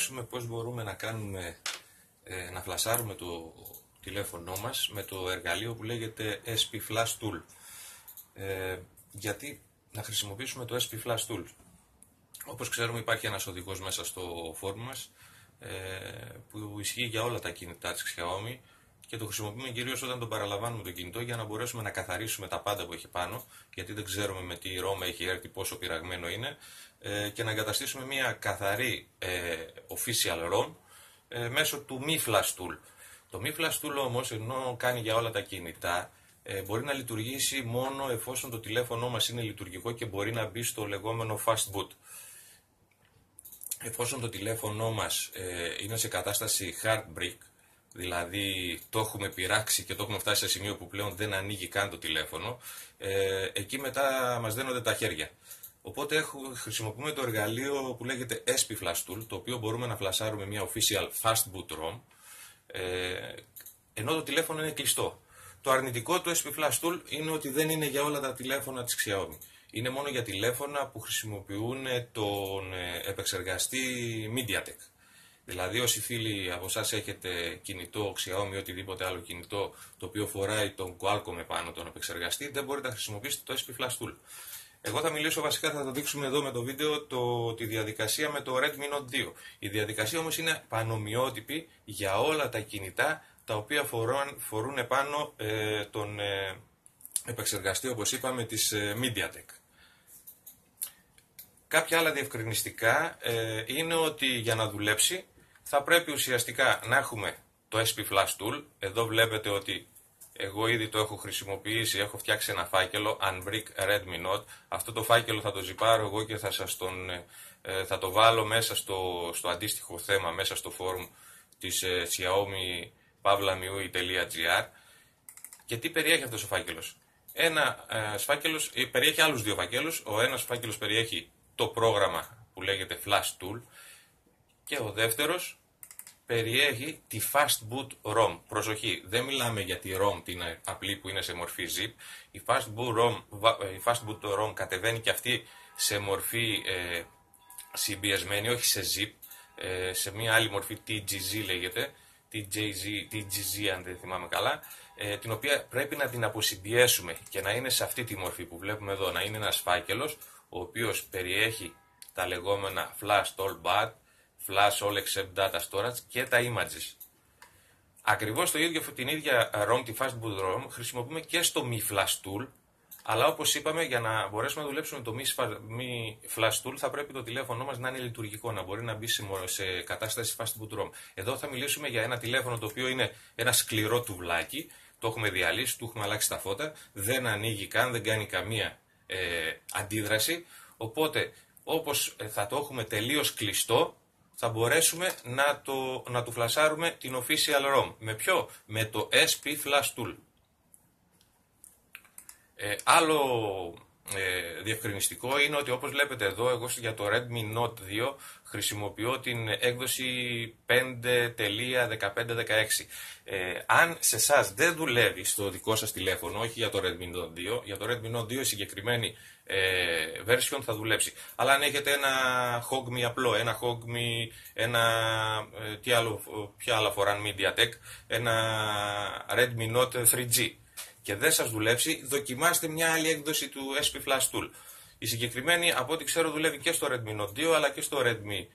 εξετάσουμε πώς μπορούμε να κάνουμε, να φλασάρουμε το τηλέφωνό μας με το εργαλείο που λέγεται SP Flash Tool. Γιατί να χρησιμοποιήσουμε το SP Flash Tool? Όπως ξέρουμε, υπάρχει ένας οδηγός μέσα στο φόρουμ μας που ισχύει για όλα τα κινητά της Xiaomi και το χρησιμοποιούμε κυρίως όταν τον παραλαμβάνουμε το κινητό για να μπορέσουμε να καθαρίσουμε τα πάντα που έχει πάνω, γιατί δεν ξέρουμε με τι ROM έχει έρθει, πόσο πειραγμένο είναι, και να εγκαταστήσουμε μια καθαρή official ROM μέσω του Mi Flash Tool. Το Mi Flash Tool όμως, ενώ κάνει για όλα τα κινητά, μπορεί να λειτουργήσει μόνο εφόσον το τηλέφωνο μας είναι λειτουργικό και μπορεί να μπει στο λεγόμενο Fast Boot. Εφόσον το τηλέφωνο μας είναι σε κατάσταση hard brick, δηλαδή το έχουμε πειράξει και το έχουμε φτάσει σε σημείο που πλέον δεν ανοίγει καν το τηλέφωνο, εκεί μετά μας δένονται τα χέρια. Οπότε χρησιμοποιούμε το εργαλείο που λέγεται SP Flash Tool, το οποίο μπορούμε να φλασάρουμε μια official Fast Boot ROM, ενώ το τηλέφωνο είναι κλειστό. Το αρνητικό του SP Flash Tool είναι ότι δεν είναι για όλα τα τηλέφωνα της Xiaomi. Είναι μόνο για τηλέφωνα που χρησιμοποιούν τον επεξεργαστή MediaTek. Δηλαδή, όσοι φίλοι από εσάς έχετε κινητό Xiaomi ή οτιδήποτε άλλο κινητό το οποίο φοράει τον Qualcomm επάνω τον επεξεργαστή, δεν μπορείτε να χρησιμοποιήσετε το SP Flash Tool. Εγώ θα μιλήσω βασικά, θα το δείξουμε εδώ με το βίντεο, τη διαδικασία με το Redmi Note 2. Η διαδικασία όμως είναι πανομοιότυπη για όλα τα κινητά τα οποία φορούν επάνω τον επεξεργαστή, όπως είπαμε, της MediaTek. Κάποια άλλα διευκρινιστικά είναι ότι για να δουλέψει θα πρέπει ουσιαστικά να έχουμε το SP Flash Tool. Εδώ βλέπετε ότι εγώ ήδη το έχω χρησιμοποιήσει, έχω φτιάξει ένα φάκελο Unbrick Redmi Note. Αυτό το φάκελο θα το ζυπάρω εγώ και θα το βάλω μέσα στο αντίστοιχο θέμα, μέσα στο φόρουμ της Xiaomi pavlamiui.gr. Και τι περιέχει αυτός ο φάκελος? Περιέχει άλλους δύο φάκελους. Ο ένας φάκελος περιέχει το πρόγραμμα που λέγεται Flash Tool και ο δεύτερος περιέχει τη Fast Boot ROM. Προσοχή, δεν μιλάμε για τη ROM την απλή που είναι σε μορφή zip. Η Fast Boot ROM κατεβαίνει και αυτή σε μορφή συμπιεσμένη, όχι σε zip, σε μια άλλη μορφή TGZ λέγεται, TGZ αν δεν θυμάμαι καλά, την οποία πρέπει να την αποσυμπιέσουμε και να είναι σε αυτή τη μορφή που βλέπουμε εδώ, να είναι ένας φάκελος ο οποίος περιέχει τα λεγόμενα Flash All But, Flash All Except Data Storage και τα Images. Ακριβώς την ίδια ROM, τη Fast Boot ROM, χρησιμοποιούμε και στο Mi Flash Tool, αλλά όπως είπαμε, για να μπορέσουμε να δουλέψουμε το Mi Flash Tool θα πρέπει το τηλέφωνο μας να είναι λειτουργικό, να μπορεί να μπει σε κατάσταση Fast Boot ROM. Εδώ θα μιλήσουμε για ένα τηλέφωνο το οποίο είναι ένα σκληρό τουβλάκι, το έχουμε διαλύσει, του έχουμε αλλάξει τα φώτα, δεν ανοίγει καν, δεν κάνει καμία αντίδραση, οπότε όπως θα το έχουμε τελείως κλειστό, θα μπορέσουμε να του φλασάρουμε την official ROM. Με ποιο? Με το SP Flash Tool. Άλλο διευκρινιστικό είναι ότι, όπως βλέπετε εδώ, εγώ για το Redmi Note 2 χρησιμοποιώ την έκδοση 5.1516. Αν σε εσάς δεν δουλεύει στο δικό σας τηλέφωνο, όχι για το Redmi Note 2, για το Redmi Note 2 η συγκεκριμένη version θα δουλέψει. Αλλά αν έχετε ένα Hogme απλό, ένα Hogme, ποια άλλα φοράν MediaTek, ένα Redmi Note 3G, και δεν σας δουλέψει, δοκιμάστε μια άλλη έκδοση του SP Flash Tool. Η συγκεκριμένη, από ό,τι ξέρω, δουλεύει και στο Redmi Note 2 αλλά και στο Redmi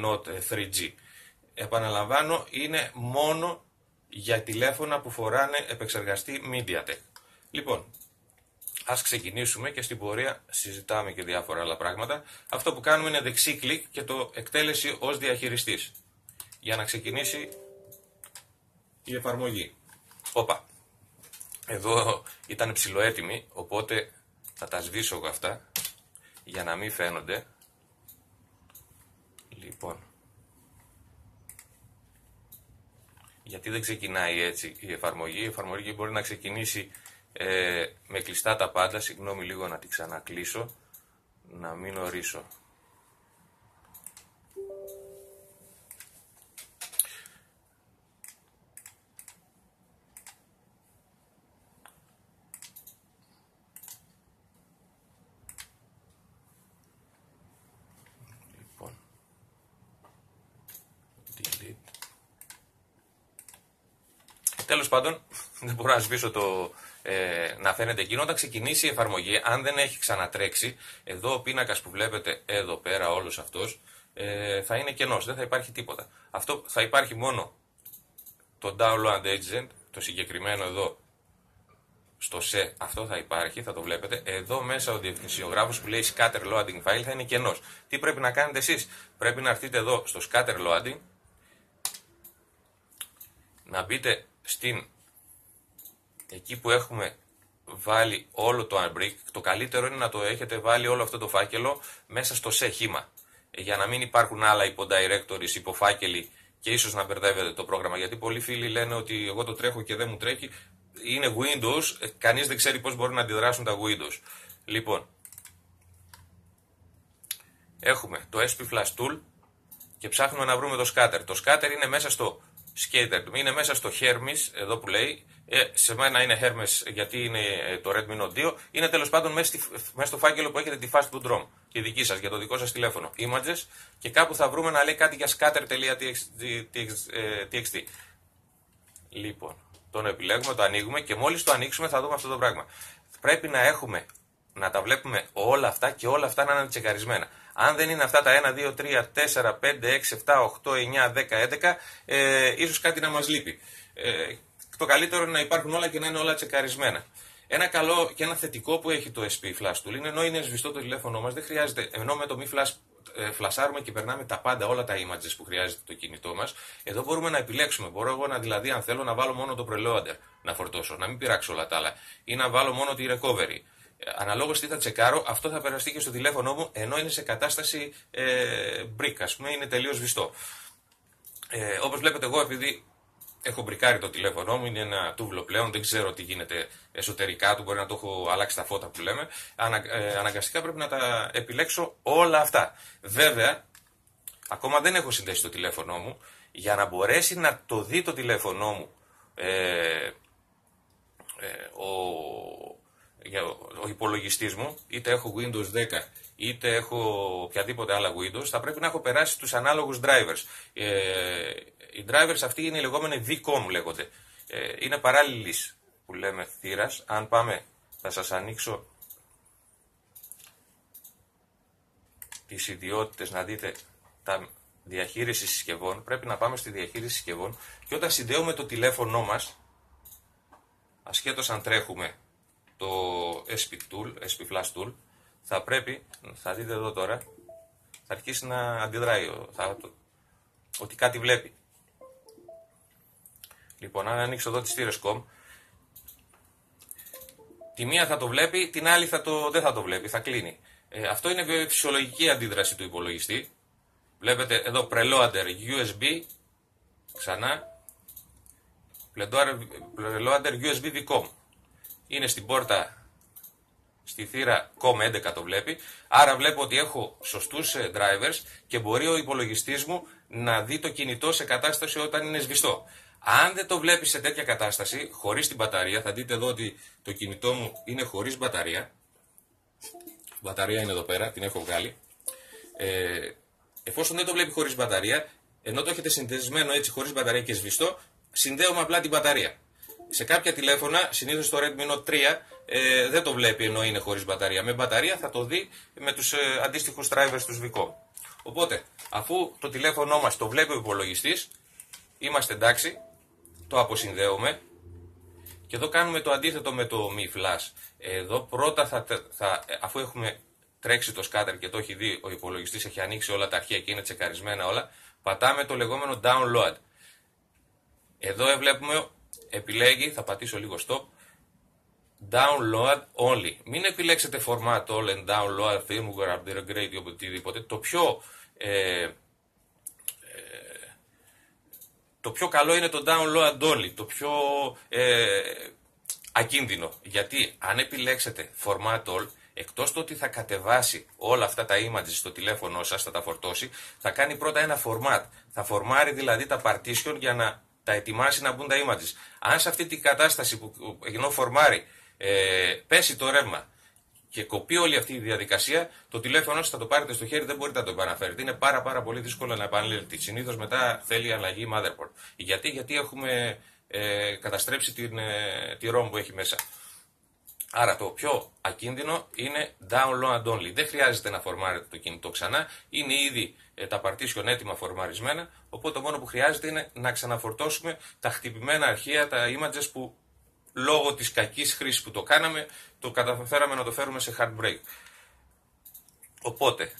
Note 3G. Επαναλαμβάνω, είναι μόνο για τηλέφωνα που φοράνε επεξεργαστή MediaTek. Λοιπόν, ας ξεκινήσουμε και στην πορεία συζητάμε και διάφορα άλλα πράγματα. Αυτό που κάνουμε είναι δεξί κλικ και το εκτέλεση ως διαχειριστής, για να ξεκινήσει η εφαρμογή. Όπα. Εδώ ήταν ψιλοέτοιμοι, οπότε θα τα σβήσω εγώ αυτά για να μην φαίνονται. Λοιπόν, γιατί δεν ξεκινάει έτσι η εφαρμογή? Η εφαρμογή μπορεί να ξεκινήσει με κλειστά τα πάντα. Συγγνώμη λίγο να τη ξανακλείσω, να μην ορίσω. Τέλος πάντων, δεν μπορώ να σβήσω να φαίνεται εκείνο. Όταν ξεκινήσει η εφαρμογή, αν δεν έχει ξανατρέξει, εδώ ο πίνακας που βλέπετε εδώ πέρα, όλος αυτός, θα είναι κενός, δεν θα υπάρχει τίποτα. Αυτό θα υπάρχει μόνο το download agent, το συγκεκριμένο εδώ, στο σε, αυτό θα υπάρχει, θα το βλέπετε. Εδώ μέσα ο διευθυνσιογράφος που λέει scatter loading file θα είναι κενός. Τι πρέπει να κάνετε εσείς? Πρέπει να έρθετε εδώ στο scatter loading, να μπείτε εκεί που έχουμε βάλει όλο το unbrick. Το καλύτερο είναι να το έχετε βάλει όλο αυτό το φάκελο μέσα στο σε χήμα, για να μην υπάρχουν άλλα υπodirectories, υποφάκελοι και ίσως να μπερδεύετε το πρόγραμμα, γιατί πολλοί φίλοι λένε ότι εγώ το τρέχω και δεν μου τρέχει. Είναι Windows, κανείς δεν ξέρει πώς μπορούν να αντιδράσουν τα Windows. Λοιπόν, έχουμε το SP Flash Tool και ψάχνουμε να βρούμε το scatter. Το scatter είναι μέσα στο Skater, είναι μέσα στο Hermes, εδώ που λέει. Σε μένα είναι Hermes γιατί είναι το Redmi Note 2. Είναι τέλος πάντων μέσα στο φάκελο που έχετε τη Fastboot ROM, τη δική σας, για το δικό σας τηλέφωνο. Images, και κάπου θα βρούμε να λέει κάτι για scatter.txt. Λοιπόν, τον επιλέγουμε, το ανοίγουμε και μόλις το ανοίξουμε θα δούμε αυτό το πράγμα. Πρέπει να τα βλέπουμε όλα αυτά και όλα αυτά να είναι τσεκαρισμένα. Αν δεν είναι αυτά τα 1, 2, 3, 4, 5, 6, 7, 8, 9, 10, 11, ίσως κάτι να μας λείπει. Το καλύτερο είναι να υπάρχουν όλα και να είναι όλα τσεκαρισμένα. Ένα καλό και ένα θετικό που έχει το SP Flash Tool είναι, ενώ είναι σβηστό το τηλέφωνο μας, δεν χρειάζεται, ενώ με το Mi Flash φλασάρουμε και περνάμε τα πάντα, όλα τα images που χρειάζεται το κινητό μας. Εδώ μπορούμε να επιλέξουμε. Μπορώ εγώ δηλαδή, αν θέλω, να βάλω μόνο το preloader να φορτώσω, να μην πειράξω όλα τα άλλα, ή να βάλω μόνο τη recovery. Αναλόγως τι θα τσεκάρω, αυτό θα περαστεί και στο τηλέφωνο μου, ενώ είναι σε κατάσταση brick, ας πούμε, είναι τελείως σβηστό. Όπως βλέπετε, εγώ επειδή έχω μπρικάρει το τηλέφωνό μου, είναι ένα τούβλο πλέον, δεν ξέρω τι γίνεται εσωτερικά του, μπορεί να το έχω αλλάξει τα φώτα που λέμε. Αναγκαστικά πρέπει να τα επιλέξω όλα αυτά. Βέβαια, ακόμα δεν έχω συνδέσει το τηλέφωνό μου, για να μπορέσει να το δει το τηλέφωνό μου ο υπολογιστής μου, είτε έχω Windows 10 είτε έχω οποιαδήποτε άλλα Windows, θα πρέπει να έχω περάσει τους ανάλογους drivers. Οι drivers αυτοί είναι οι λεγόμενοι VCOM λέγονται. Είναι παράλληλης που λέμε θύρας. Αν πάμε, θα σας ανοίξω τις ιδιότητες να δείτε τα διαχείριση συσκευών. Πρέπει να πάμε στη διαχείριση συσκευών και όταν συνδέουμε το τηλέφωνό μας, ασχέτως αν τρέχουμε το SP Flash Tool, θα δείτε εδώ τώρα, θα αρχίσει να αντιδράει, ότι κάτι βλέπει. Λοιπόν, αν ανοίξω εδώ τις θύρες COM, τη μία θα το βλέπει, την άλλη δεν θα το βλέπει, θα κλείνει. Αυτό είναι φυσιολογική αντίδραση του υπολογιστή. Βλέπετε εδώ preloader USB, ξανά, preloader USB VCOM. Είναι στην πόρτα, στη θύρα COM11 το βλέπει, άρα βλέπω ότι έχω σωστούς drivers και μπορεί ο υπολογιστής μου να δει το κινητό σε κατάσταση όταν είναι σβηστό. Αν δεν το βλέπει σε τέτοια κατάσταση, χωρίς την μπαταρία, θα δείτε εδώ ότι το κινητό μου είναι χωρίς μπαταρία. Η μπαταρία είναι εδώ πέρα, την έχω βγάλει. Εφόσον δεν το βλέπει χωρίς μπαταρία, ενώ το έχετε συνδεσμένο έτσι χωρίς μπαταρία και σβηστό, συνδέουμε απλά την μπαταρία. Σε κάποια τηλέφωνα, συνήθως το Redmi Note 3, δεν το βλέπει ενώ είναι χωρίς μπαταρία. Με μπαταρία θα το δει με τους αντίστοιχους drivers τους VCOM. Οπότε, αφού το τηλέφωνό μας το βλέπει ο υπολογιστής, είμαστε εντάξει, το αποσυνδέουμε και εδώ κάνουμε το αντίθετο με το Mi Flash. Εδώ πρώτα αφού έχουμε τρέξει το scatter και το έχει δει ο υπολογιστής, έχει ανοίξει όλα τα αρχεία και είναι τσεκαρισμένα όλα, πατάμε το λεγόμενο download. Εδώ βλέπουμε, επιλέγει, θα πατήσω λίγο stop, download only. Μην επιλέξετε format all and download firmware upgrade ή οτιδήποτε. Το πιο καλό είναι το download only, το πιο ακίνδυνο. Γιατί αν επιλέξετε format all, εκτός το ότι θα κατεβάσει όλα αυτά τα images στο τηλέφωνο σας, θα τα φορτώσει, θα κάνει πρώτα ένα format. Θα φορμάρει δηλαδή τα partition για να τα ετοιμάσει να μπουν τα images. Αν σε αυτή την κατάσταση που ενώ φορμάρει πέσει το ρεύμα και κοπεί όλη αυτή η διαδικασία, το τηλέφωνο σας θα το πάρετε στο χέρι, δεν μπορείτε να το επαναφέρετε. Είναι πάρα πολύ δύσκολο να επανέλθει. Συνήθως μετά θέλει αλλαγή motherboard. Γιατί έχουμε καταστρέψει τη ROM που έχει μέσα. Άρα το πιο ακίνδυνο είναι download only. Δεν χρειάζεται να φορμάρετε το κινητό ξανά, είναι ήδη τα partition έτοιμα φορμαρισμένα, οπότε το μόνο που χρειάζεται είναι να ξαναφορτώσουμε τα χτυπημένα αρχεία, τα images που λόγω της κακής χρήσης που το κάναμε, το καταφέραμε να το φέρουμε σε hard break. Οπότε,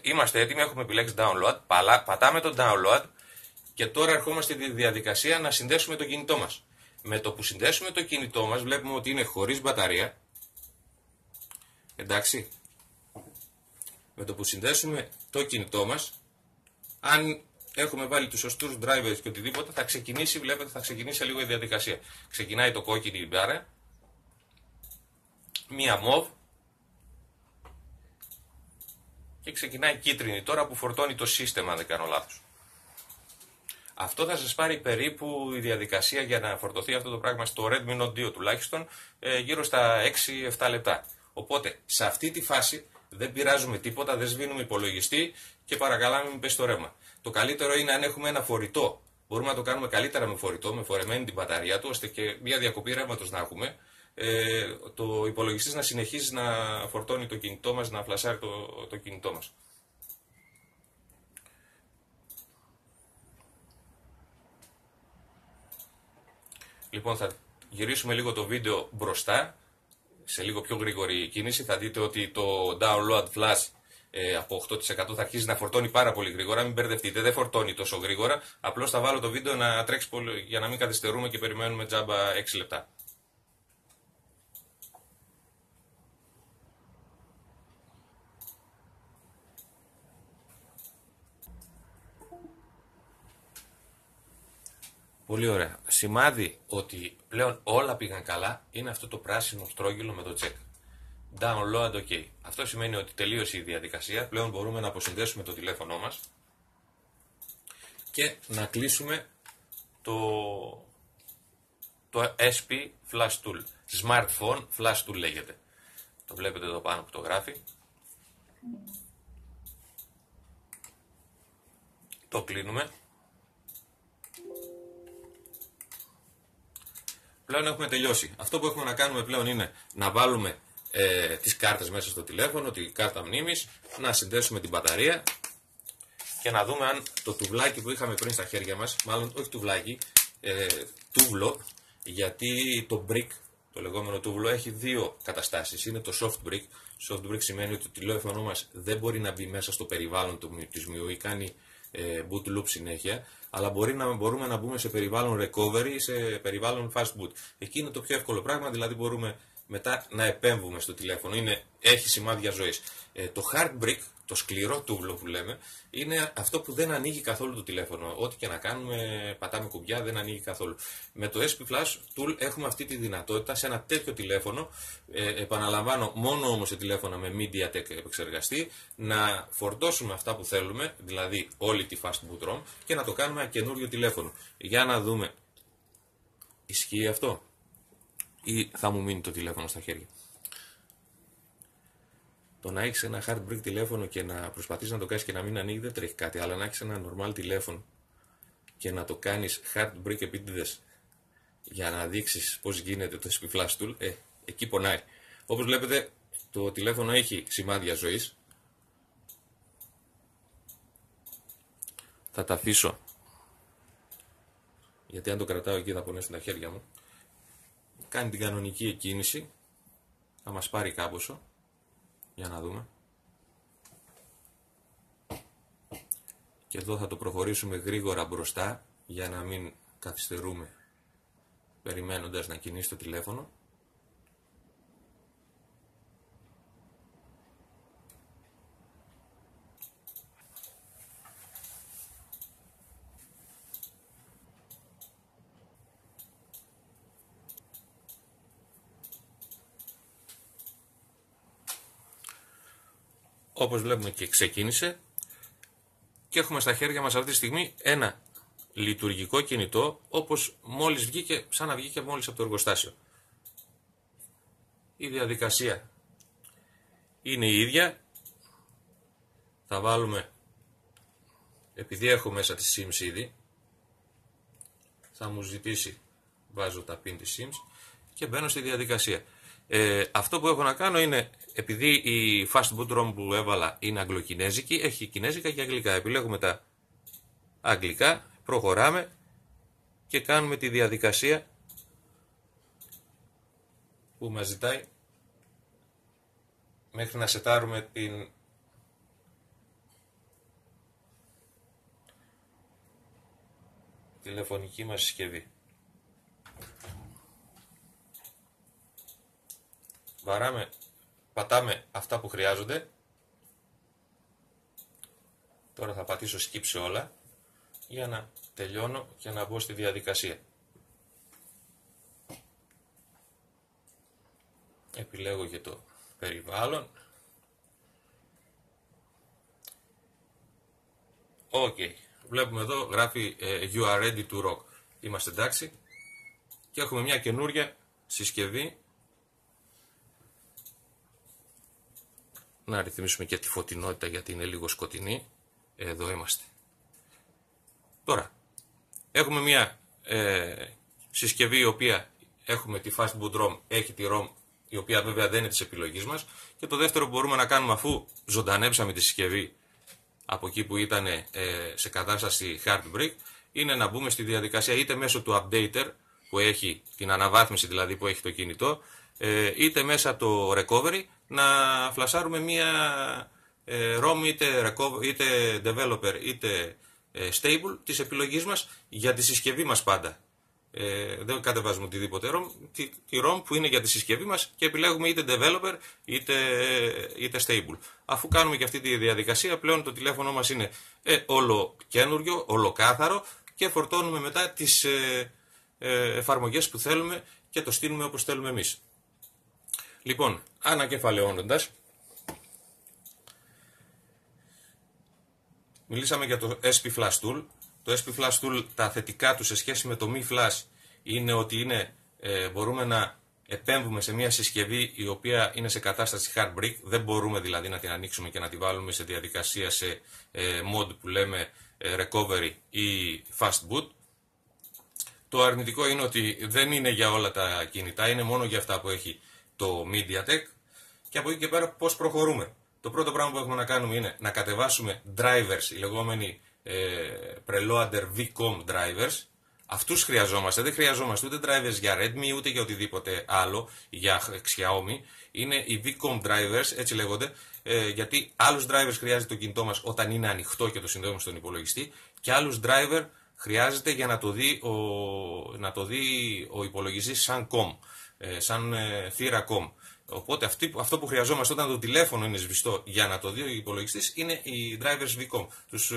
είμαστε έτοιμοι, έχουμε επιλέξει download, πατάμε το download και τώρα ερχόμαστε στη διαδικασία να συνδέσουμε το κινητό μας. Με το που συνδέσουμε το κινητό μας βλέπουμε ότι είναι χωρίς μπαταρία. Εντάξει. Με το που συνδέσουμε το κινητό μας, αν έχουμε βάλει τους σωστούς drivers και οτιδήποτε, θα ξεκινήσει, βλέπετε, θα ξεκινήσει σε λίγο η διαδικασία. Ξεκινάει το κόκκινη μπάρα, μία mauve και ξεκινάει κίτρινη τώρα που φορτώνει το σύστημα, αν δεν κάνω λάθος. Αυτό θα σας πάρει περίπου η διαδικασία για να φορτωθεί αυτό το πράγμα στο Redmi Note 2 τουλάχιστον γύρω στα 6-7 λεπτά. Οπότε σε αυτή τη φάση δεν πειράζουμε τίποτα, δεν σβήνουμε υπολογιστή και παρακαλάμε μην πέσει το ρεύμα. Το καλύτερο είναι αν έχουμε ένα φορητό. Μπορούμε να το κάνουμε καλύτερα με φορητό, με φορεμένη την μπαταρία του, ώστε και μια διακοπή ρεύματος να έχουμε. Το υπολογιστής να συνεχίζει να φορτώνει το κινητό μας, να φλασάρει το κινητό μας. Λοιπόν, θα γυρίσουμε λίγο το βίντεο μπροστά, σε λίγο πιο γρήγορη κίνηση. Θα δείτε ότι το download flash από 8% θα αρχίσει να φορτώνει πάρα πολύ γρήγορα. Μην μπερδευτείτε, δεν φορτώνει τόσο γρήγορα. Απλώς θα βάλω το βίντεο να τρέξει για να μην καθυστερούμε και περιμένουμε τζάμπα 6 λεπτά. Πολύ ωραία. Σημάδι ότι πλέον όλα πήγαν καλά είναι αυτό το πράσινο στρόγγυλο με το check. Download OK. Αυτό σημαίνει ότι τελείωσε η διαδικασία. Πλέον μπορούμε να αποσυνδέσουμε το τηλέφωνό μας και να κλείσουμε το SP Flash Tool. Smartphone Flash Tool λέγεται. Το βλέπετε εδώ πάνω που το γράφει. Το κλείνουμε. Πλέον έχουμε τελειώσει. Αυτό που έχουμε να κάνουμε πλέον είναι να βάλουμε τις κάρτες μέσα στο τηλέφωνο, τη κάρτα μνήμης, να συνδέσουμε την μπαταρία και να δούμε αν το τουβλάκι που είχαμε πριν στα χέρια μας, μάλλον όχι τουβλάκι, τούβλο, γιατί το brick, το λεγόμενο τούβλο, έχει δύο καταστάσεις. Είναι το soft brick. Soft brick σημαίνει ότι το τηλέφωνο μας δεν μπορεί να μπει μέσα στο περιβάλλον της MIUI, κάνει boot loop συνέχεια, αλλά μπορούμε να μπούμε σε περιβάλλον recovery ή σε περιβάλλον fast boot. Εκεί είναι το πιο εύκολο πράγμα, δηλαδή μπορούμε μετά να επέμβουμε στο τηλέφωνο. Έχει σημάδια ζωής. Το hard brick, το σκληρό τούβλο που λέμε, είναι αυτό που δεν ανοίγει καθόλου το τηλέφωνο. Ό,τι και να κάνουμε, πατάμε κουμπιά, δεν ανοίγει καθόλου. Με το SP Flash Tool έχουμε αυτή τη δυνατότητα σε ένα τέτοιο τηλέφωνο, επαναλαμβάνω μόνο όμως σε τηλέφωνα με MediaTek επεξεργαστή, να φορτώσουμε αυτά που θέλουμε, δηλαδή όλη τη fast boot ROM, και να το κάνουμε ένα καινούριο τηλέφωνο. Για να δούμε, ισχύει αυτό ή θα μου μείνει το τηλέφωνο στα χέρια. Το να έχει ένα hard brick τηλέφωνο και να προσπαθείς να το κάνεις και να μην ανοίγει δεν τρέχει κάτι, αλλά να έχει ένα normal τηλέφωνο και να το κάνεις hard brick επίτηδες για να δείξεις πώς γίνεται το SP Flash Tool, εκεί πονάει. Όπως βλέπετε, το τηλέφωνο έχει σημάδια ζωής. Θα τα αφήσω, γιατί αν το κρατάω εκεί θα πονέσουν τα χέρια μου. Κάνει την κανονική εκκίνηση, θα μας πάρει κάμποσο. Για να δούμε. Και εδώ θα το προχωρήσουμε γρήγορα μπροστά για να μην καθυστερούμε περιμένοντας να κινήσει το τηλέφωνο. Όπως βλέπουμε και ξεκίνησε και έχουμε στα χέρια μας αυτή τη στιγμή ένα λειτουργικό κινητό, όπως μόλις βγήκε, σαν να βγήκε μόλις από το εργοστάσιο. Η διαδικασία είναι η ίδια. Θα βάλουμε, επειδή έχω μέσα τη SIMS ήδη, θα μου ζητήσει βάζω τα pin της Sims και μπαίνω στη διαδικασία. Αυτό που έχω να κάνω είναι, επειδή η fast boot ROM που έβαλα είναι αγγλοκινέζικη, έχει κινέζικα και αγγλικά. Επιλέγουμε τα αγγλικά, προχωράμε και κάνουμε τη διαδικασία που μας ζητάει μέχρι να σετάρουμε την τηλεφωνική μας συσκευή. Πατάμε αυτά που χρειάζονται. Τώρα θα πατήσω skip σε όλα για να τελειώνω και να μπω στη διαδικασία. Επιλέγω και το περιβάλλον. OK. Βλέπουμε εδώ γράφει You are ready to rock. Είμαστε εντάξει. Και έχουμε μια καινούρια συσκευή. Να ρυθμίσουμε και τη φωτεινότητα γιατί είναι λίγο σκοτεινή. Εδώ είμαστε. Τώρα, έχουμε μια συσκευή η οποία έχουμε τη fast boot ROM, έχει τη ROM η οποία βέβαια δεν είναι της επιλογής μας. Και το δεύτερο που μπορούμε να κάνουμε αφού ζωντανέψαμε τη συσκευή από εκεί που ήταν σε κατάσταση Heartbreak, είναι να μπούμε στη διαδικασία είτε μέσω του updater που έχει την αναβάθμιση δηλαδή που έχει το κινητό, είτε μέσα από το recovery να φλασάρουμε μία ROM είτε developer είτε stable της επιλογής μας για τη συσκευή μας πάντα. Δεν κατεβάζουμε οτιδήποτε ROM, τη ROM που είναι για τη συσκευή μας και επιλέγουμε είτε developer είτε stable. Αφού κάνουμε και αυτή τη διαδικασία, πλέον το τηλέφωνο μας είναι όλο καινούριο, όλο κάθαρο και φορτώνουμε μετά τις εφαρμογές που θέλουμε και το στείλουμε όπως θέλουμε εμείς. Λοιπόν, ανακεφαλαιώνοντας, μιλήσαμε για το SP Flash Tool. Το SP Flash Tool, τα θετικά του σε σχέση με το Mi Flash είναι ότι μπορούμε να επέμβουμε σε μια συσκευή η οποία είναι σε κατάσταση Heartbreak. Δεν μπορούμε δηλαδή να την ανοίξουμε και να τη βάλουμε σε διαδικασία σε mode που λέμε recovery ή fast boot. Το αρνητικό είναι ότι δεν είναι για όλα τα κινητά, είναι μόνο για αυτά που έχει το MediaTek. Και από εκεί και πέρα πώς προχωρούμε. Το πρώτο πράγμα που έχουμε να κάνουμε είναι να κατεβάσουμε drivers, οι λεγόμενοι preloader VCOM drivers. Αυτούς χρειαζόμαστε, δεν χρειαζόμαστε ούτε drivers για Redmi ούτε για οτιδήποτε άλλο, για Xiaomi. Είναι οι VCOM drivers, έτσι λέγονται, γιατί άλλους drivers χρειάζεται το κινητό μας όταν είναι ανοιχτό και το συνδέουμε στον υπολογιστή και άλλους driver χρειάζεται για να το δει ο υπολογιστής σαν COM, σαν θύρα COM. Οπότε αυτό που χρειαζόμαστε όταν το τηλέφωνο είναι σβηστό για να το δει ο υπολογιστής είναι οι drivers VCOM. Τους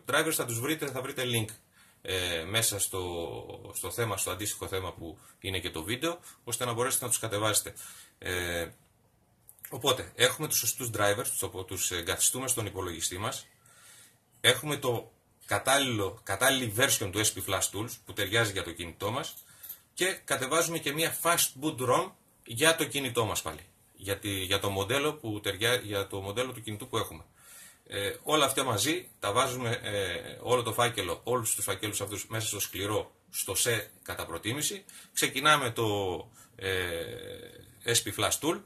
drivers θα τους βρείτε, θα βρείτε link μέσα στο θέμα, στο αντίστοιχο θέμα που είναι και το βίντεο, ώστε να μπορέσετε να τους κατεβάσετε. Οπότε έχουμε τους σωστούς drivers, τους εγκαθιστούμε στον υπολογιστή μας. Έχουμε το κατάλληλη version του SP Flash Tools που ταιριάζει για το κινητό μας και κατεβάζουμε και μια fast boot ROM για το κινητό μας πάλι, για το μοντέλο για το μοντέλο του κινητού που έχουμε. Όλα αυτά μαζί τα βάζουμε όλους τους φάκελους αυτούς μέσα στο σκληρό, στο σε κατά προτίμηση. Ξεκινάμε το SP Flash Tool,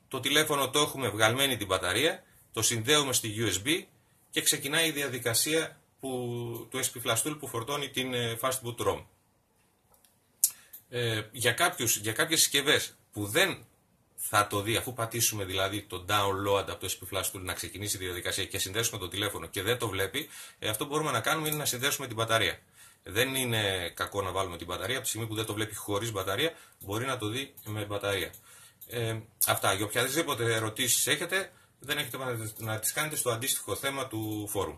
το τηλέφωνο το έχουμε βγαλμένη την μπαταρία, το συνδέουμε στη USB και ξεκινάει η διαδικασία του SP Flash Tool που φορτώνει την fast boot ROM. Για κάποιες συσκευές που δεν θα το δει, αφού πατήσουμε δηλαδή το download από το SP Flash Tool να ξεκινήσει η διαδικασία και συνδέσουμε το τηλέφωνο και δεν το βλέπει, αυτό που μπορούμε να κάνουμε είναι να συνδέσουμε την μπαταρία. Δεν είναι κακό να βάλουμε την μπαταρία, από τη στιγμή που δεν το βλέπει χωρίς μπαταρία, μπορεί να το δει με μπαταρία. Αυτά. Για οποιαδήποτε ερωτήσεις έχετε, δεν έχετε να τις κάνετε στο αντίστοιχο θέμα του φόρουμ.